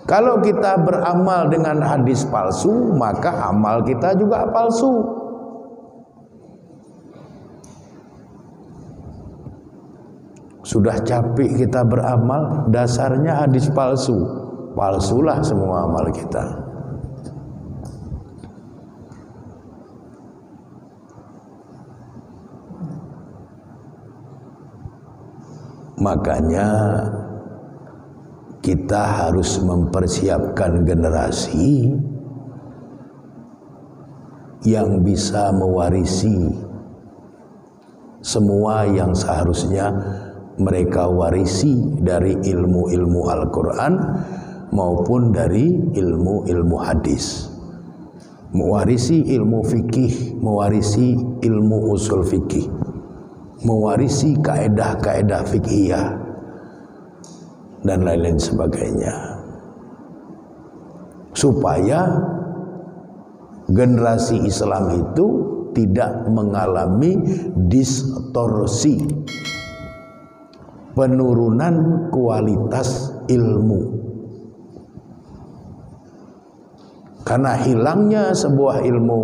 Kalau kita beramal dengan hadis palsu, maka amal kita juga palsu. Sudah capek kita beramal, dasarnya hadis palsu. Palsulah semua amal kita. Makanya kita harus mempersiapkan generasi yang bisa mewarisi semua yang seharusnya mereka warisi dari ilmu-ilmu Al-Quran maupun dari ilmu-ilmu hadis. Mewarisi ilmu fikih, mewarisi ilmu usul fikih, mewarisi kaedah-kaedah fikihiyah dan lain-lain sebagainya, supaya generasi Islam itu tidak mengalami distorsi, penurunan kualitas ilmu. Karena hilangnya sebuah ilmu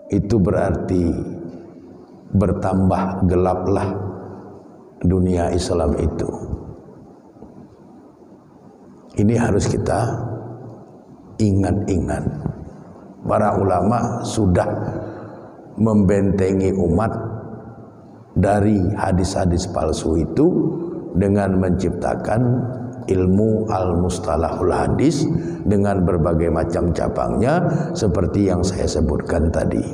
itu berarti bertambah gelaplah dunia Islam itu. Ini harus kita ingat-ingat. Para ulama sudah membentengi umat dari hadis-hadis palsu itu dengan menciptakan ilmu al-mustalahul hadis dengan berbagai macam cabangnya seperti yang saya sebutkan tadi.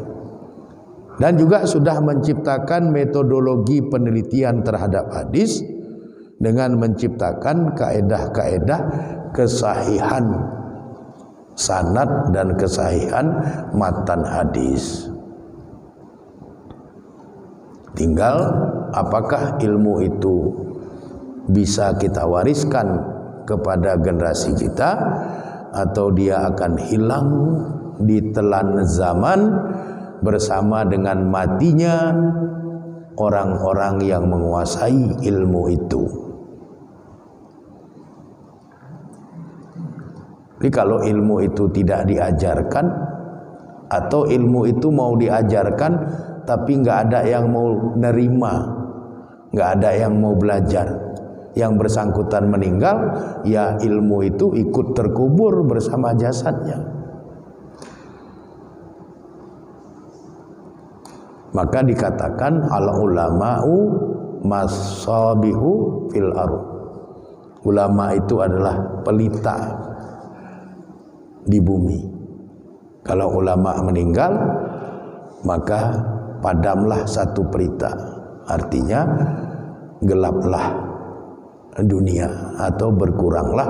Dan juga sudah menciptakan metodologi penelitian terhadap hadis dengan menciptakan kaedah-kaedah kesahihan sanad dan kesahihan matan hadis. Tinggal apakah ilmu itu bisa kita wariskan kepada generasi kita atau dia akan hilang ditelan zaman bersama dengan matinya orang-orang yang menguasai ilmu itu. Jadi kalau ilmu itu tidak diajarkan atau ilmu itu mau diajarkan tapi nggak ada yang mau nerima, nggak ada yang mau belajar, yang bersangkutan meninggal, ya ilmu itu ikut terkubur bersama jasadnya. Maka dikatakan al-ulama'u masabihu fil ardh. Ulama itu adalah pelita di bumi. Kalau ulama meninggal, maka padamlah satu pelita. Artinya gelaplah dunia atau berkuranglah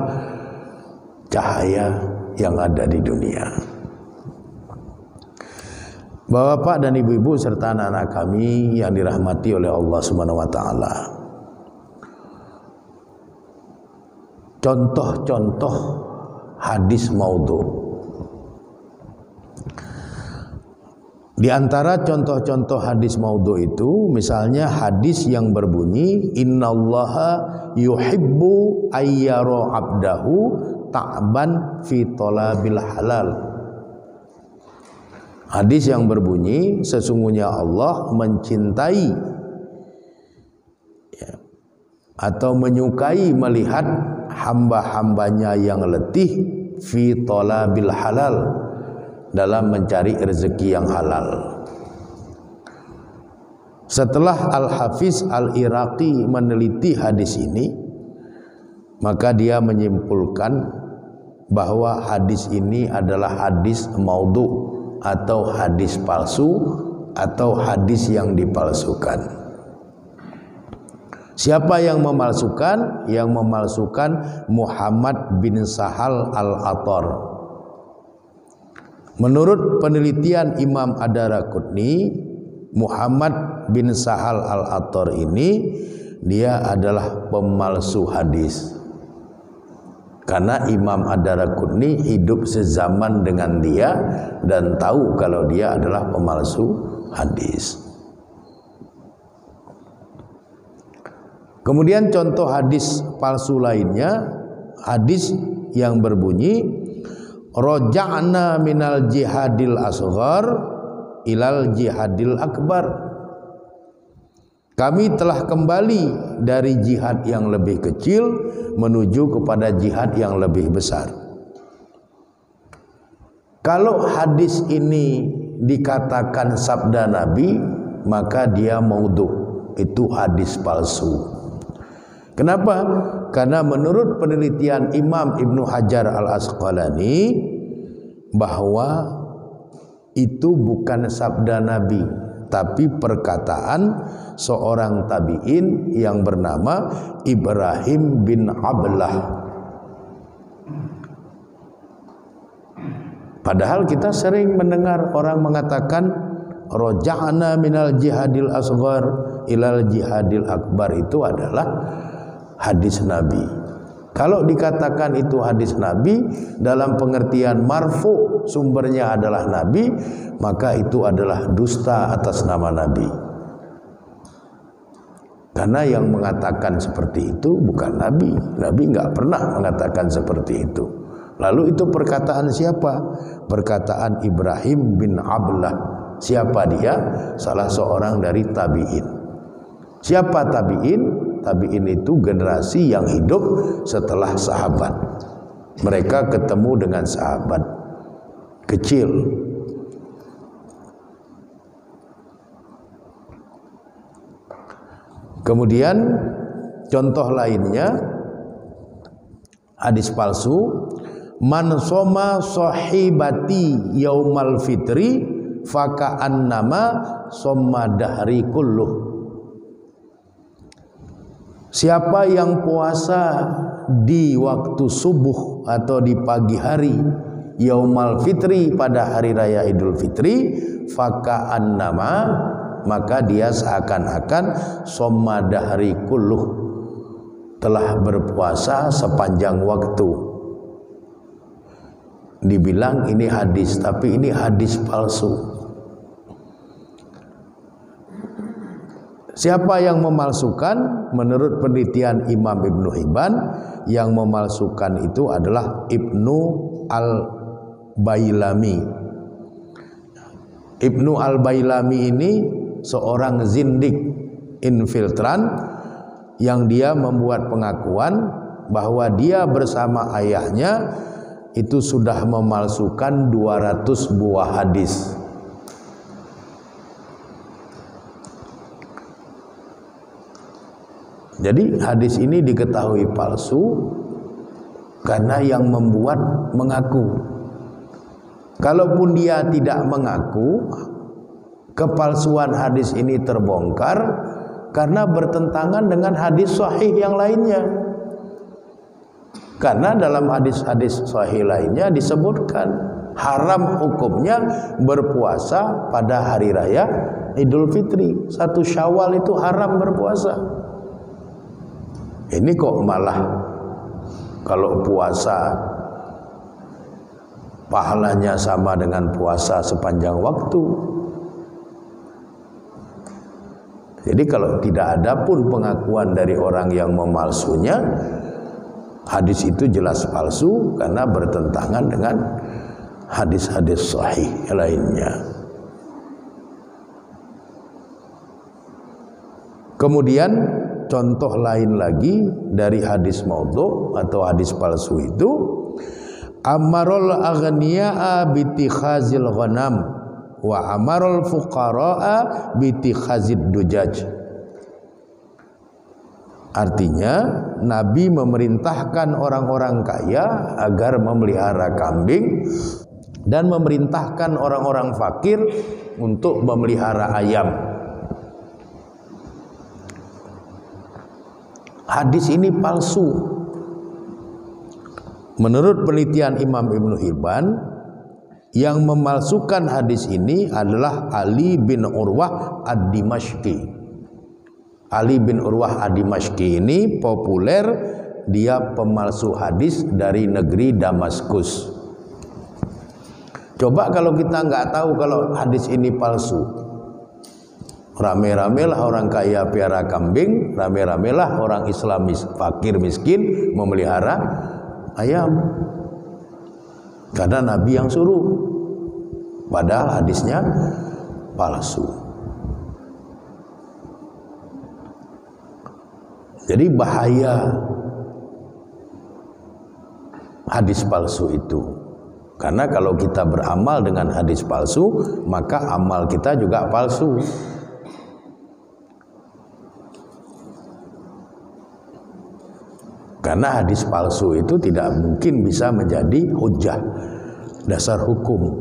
cahaya yang ada di dunia. Bapak dan ibu-ibu serta anak-anak kami yang dirahmati oleh Allah Subhanahu wa taala. Contoh-contoh hadis maudhu. Di antara contoh-contoh hadis maudhu itu misalnya hadis yang berbunyi innallaha yuhibbu ayyara 'abdahu ta'ban fi talabil halal. Hadis yang berbunyi sesungguhnya Allah mencintai ya, atau menyukai melihat hamba-hambanya yang letih fi talabil halal, dalam mencari rezeki yang halal. Setelah Al-Hafiz Al-Iraqi meneliti hadis ini, maka dia menyimpulkan bahwa hadis ini adalah hadis maudhu atau hadis palsu atau hadis yang dipalsukan. Siapa yang memalsukan? Yang memalsukan Muhammad bin Sahal Al-Attar. Menurut penelitian Imam Ad-Daraqutni, Muhammad bin Sahal Al-Attar ini dia adalah pemalsu hadis. Karena Imam Ad-Daraqutni hidup sezaman dengan dia dan tahu kalau dia adalah pemalsu hadis. Kemudian contoh hadis palsu lainnya hadis yang berbunyi raja'na minal jihadil asghar ilal jihadil akbar. Kami telah kembali dari jihad yang lebih kecil menuju kepada jihad yang lebih besar. Kalau hadis ini dikatakan sabda Nabi, maka dia maudhu, itu hadis palsu. Kenapa? Karena menurut penelitian Imam Ibnu Hajar Al-Asqalani bahwa itu bukan sabda Nabi, tapi perkataan seorang tabi'in yang bernama Ibrahim bin Ablah. Padahal kita sering mendengar orang mengatakan raja'na minal jihadil asghar ilal jihadil akbar, itu adalah hadis Nabi. Kalau dikatakan itu hadis Nabi dalam pengertian marfu, sumbernya adalah Nabi, maka itu adalah dusta atas nama Nabi. Karena yang mengatakan seperti itu bukan Nabi. Nabi nggak pernah mengatakan seperti itu. Lalu itu perkataan siapa? Perkataan Ibrahim bin Ablah. Siapa dia? Salah seorang dari tabi'in. Siapa tabi'in? Tabi'in itu generasi yang hidup setelah sahabat. Mereka ketemu dengan sahabat kecil. Kemudian contoh lainnya hadis palsu, man soma sahibati yaumal fitri faka'annama somma dahri kulluh. Siapa yang puasa di waktu subuh atau di pagi hari yaumal fitri pada hari raya Idul Fitri, faka'annama, maka dia seakan-akan somma dahri kulluh, telah berpuasa sepanjang waktu. Dibilang ini hadis, tapi ini hadis palsu. Siapa yang memalsukan? Menurut penelitian Imam Ibnu Hibban, yang memalsukan itu adalah Ibnu Al-Bailami. Ibnu Al-Bailami ini seorang zindik infiltran yang dia membuat pengakuan bahwa dia bersama ayahnya itu sudah memalsukan 200 buah hadis. Jadi hadis ini diketahui palsu karena yang membuat mengaku. Kalaupun dia tidak mengaku, kepalsuan hadis ini terbongkar karena bertentangan dengan hadis sahih yang lainnya. Karena dalam hadis-hadis sahih lainnya disebutkan haram hukumnya berpuasa pada hari raya Idul Fitri. 1 Syawal itu haram berpuasa. Ini kok malah kalau puasa pahalanya sama dengan puasa sepanjang waktu. Jadi kalau tidak ada pun pengakuan dari orang yang memalsunya, hadis itu jelas palsu karena bertentangan dengan hadis-hadis sahih lainnya. Kemudian contoh lain lagi dari hadis maudhu atau hadis palsu itu, amarul aghniya'a bitikhazil ghanam wa amarul fuqara'a bitikhazid dujaj. Artinya Nabi memerintahkan orang-orang kaya agar memelihara kambing dan memerintahkan orang-orang fakir untuk memelihara ayam. Hadis ini palsu. Menurut penelitian Imam Ibnu Hibban, yang memalsukan hadis ini adalah Ali bin Urwah Ad-Dimashqi. Ali bin Urwah Ad-Dimashqi ini populer, dia pemalsu hadis dari negeri Damaskus. Coba kalau kita nggak tahu kalau hadis ini palsu, rame-ramelah orang kaya piara kambing, rame-ramelah orang Islamis fakir miskin memelihara ayam. Karena Nabi yang suruh, padahal hadisnya palsu. Jadi bahaya hadis palsu itu. Karena kalau kita beramal dengan hadis palsu, maka amal kita juga palsu. Karena hadis palsu itu tidak mungkin bisa menjadi hujjah, dasar hukum.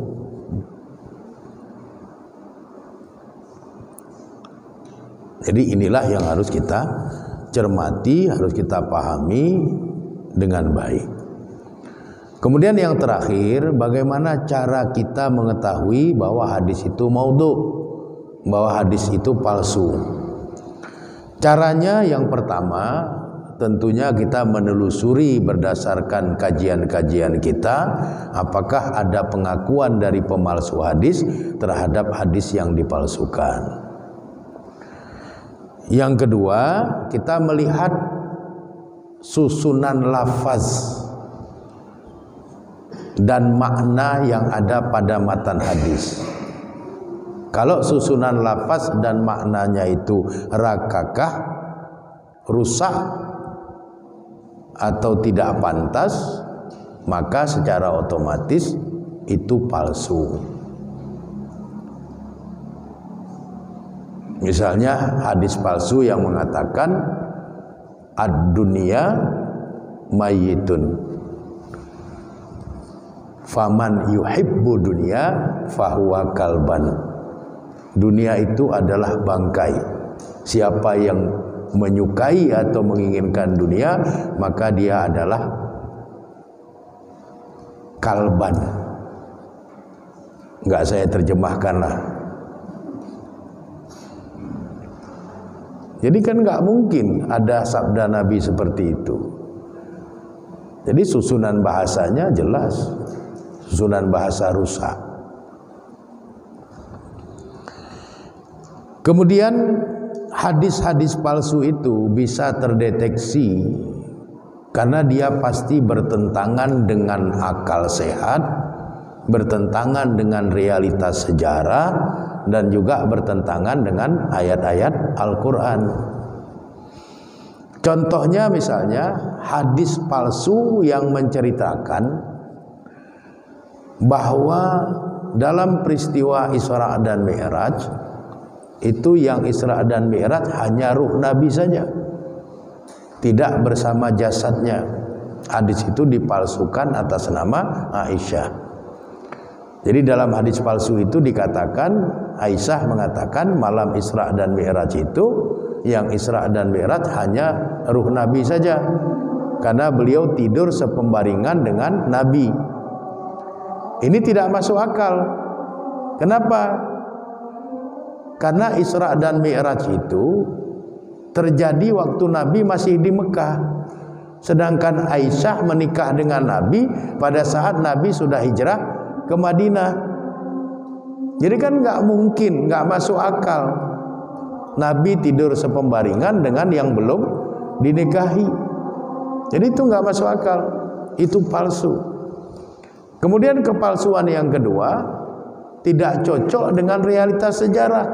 Jadi inilah yang harus kita cermati, harus kita pahami dengan baik. Kemudian yang terakhir, bagaimana cara kita mengetahui bahwa hadis itu maudhu, bahwa hadis itu palsu. Caranya yang pertama, tentunya kita menelusuri berdasarkan kajian-kajian kita, apakah ada pengakuan dari pemalsu hadis terhadap hadis yang dipalsukan. Yang kedua, kita melihat susunan lafaz dan makna yang ada pada matan hadis. Kalau susunan lafaz dan maknanya itu rakakah, rusak, atau tidak pantas, maka secara otomatis itu palsu. Misalnya hadis palsu yang mengatakan ad-dunya mayyitun, faman yuhibbu dunya fahuwa kalban. Dunia itu adalah bangkai. Siapa yang menyukai atau menginginkan dunia, maka dia adalah kalban. Enggak saya terjemahkanlah. Jadi kan enggak mungkin ada sabda Nabi seperti itu. Jadi susunan bahasanya jelas, susunan bahasa rusak. Kemudian hadis-hadis palsu itu bisa terdeteksi karena dia pasti bertentangan dengan akal sehat, bertentangan dengan realitas sejarah, dan juga bertentangan dengan ayat-ayat Al-Quran. Contohnya misalnya hadis palsu yang menceritakan bahwa dalam peristiwa Isra dan Mi'raj itu yang Isra dan Mi'raj hanya ruh Nabi saja, tidak bersama jasadnya. Hadis itu dipalsukan atas nama Aisyah. Jadi dalam hadis palsu itu dikatakan, Aisyah mengatakan malam Isra dan Mi'raj itu yang Isra dan Mi'raj hanya ruh Nabi saja, karena beliau tidur sepembaringan dengan Nabi. Ini tidak masuk akal. Kenapa? Karena Isra dan Mi'raj itu terjadi waktu Nabi masih di Mekah, sedangkan Aisyah menikah dengan Nabi pada saat Nabi sudah hijrah ke Madinah. Jadi kan nggak mungkin, nggak masuk akal Nabi tidur sepembaringan dengan yang belum dinikahi. Jadi itu nggak masuk akal, itu palsu. Kemudian kepalsuan yang kedua, tidak cocok dengan realitas sejarah.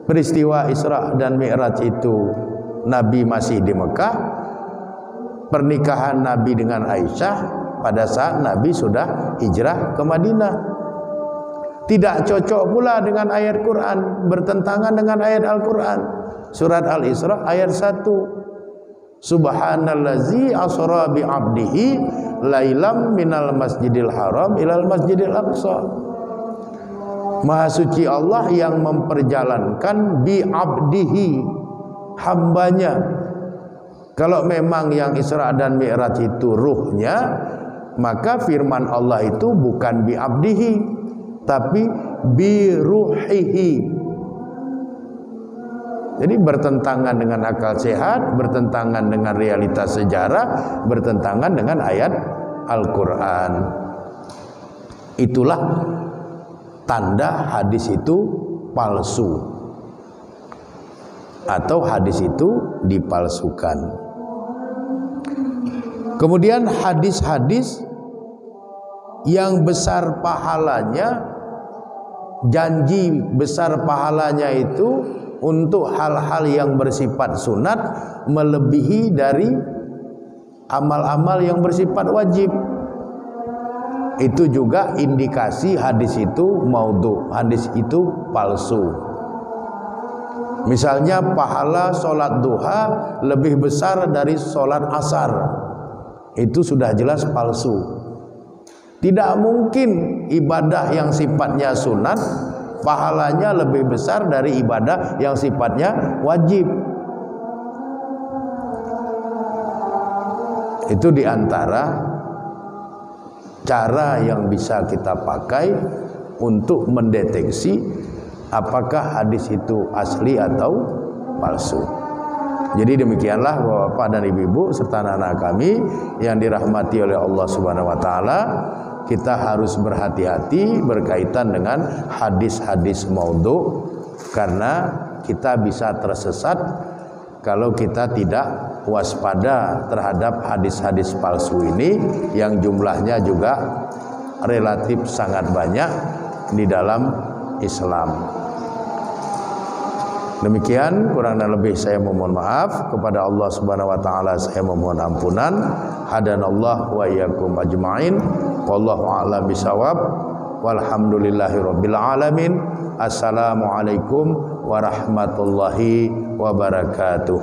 Peristiwa Isra dan Mi'raj itu Nabi masih di Mekah, pernikahan Nabi dengan Aisyah pada saat Nabi sudah hijrah ke Madinah. Tidak cocok pula dengan ayat Quran, bertentangan dengan ayat Al-Quran. Surat Al-Isra ayat 1. Subhanallazi asra bi 'abdihi lailam minal masjidil haram ilal masjidil aqsa. Maha suci Allah yang memperjalankan bi 'abdihi, hambanya. Kalau memang yang Isra dan Mi'raj itu ruhnya, maka firman Allah itu bukan bi 'abdihi, tapi bi ruhihi. Jadi bertentangan dengan akal sehat, bertentangan dengan realitas sejarah, bertentangan dengan ayat Al-Quran. Itulah tanda hadis itu palsu atau hadis itu dipalsukan. Kemudian hadis-hadis yang besar pahalanya, janji besar pahalanya itu untuk hal-hal yang bersifat sunat melebihi dari amal-amal yang bersifat wajib. Itu juga indikasi hadis itu maudhu, hadis itu palsu. Misalnya pahala sholat duha lebih besar dari sholat asar, itu sudah jelas palsu. Tidak mungkin ibadah yang sifatnya sunat pahalanya lebih besar dari ibadah yang sifatnya wajib. Itu diantara cara yang bisa kita pakai untuk mendeteksi apakah hadis itu asli atau palsu. Jadi demikianlah Bapak dan Ibu serta anak-anak kami yang dirahmati oleh Allah Subhanahu wa taala, kita harus berhati-hati berkaitan dengan hadis-hadis maudhu, karena kita bisa tersesat kalau kita tidak waspada terhadap hadis-hadis palsu ini yang jumlahnya juga relatif sangat banyak di dalam Islam. Demikian kurang dan lebih saya memohon maaf, kepada Allah Subhanahu wa taala saya memohon ampunan. Hadanallah wa iyyakum ajmain. Wallahu a'lam bishawab. Walhamdulillahirabbil alamin. Assalamualaikum warahmatullahi wabarakatuh.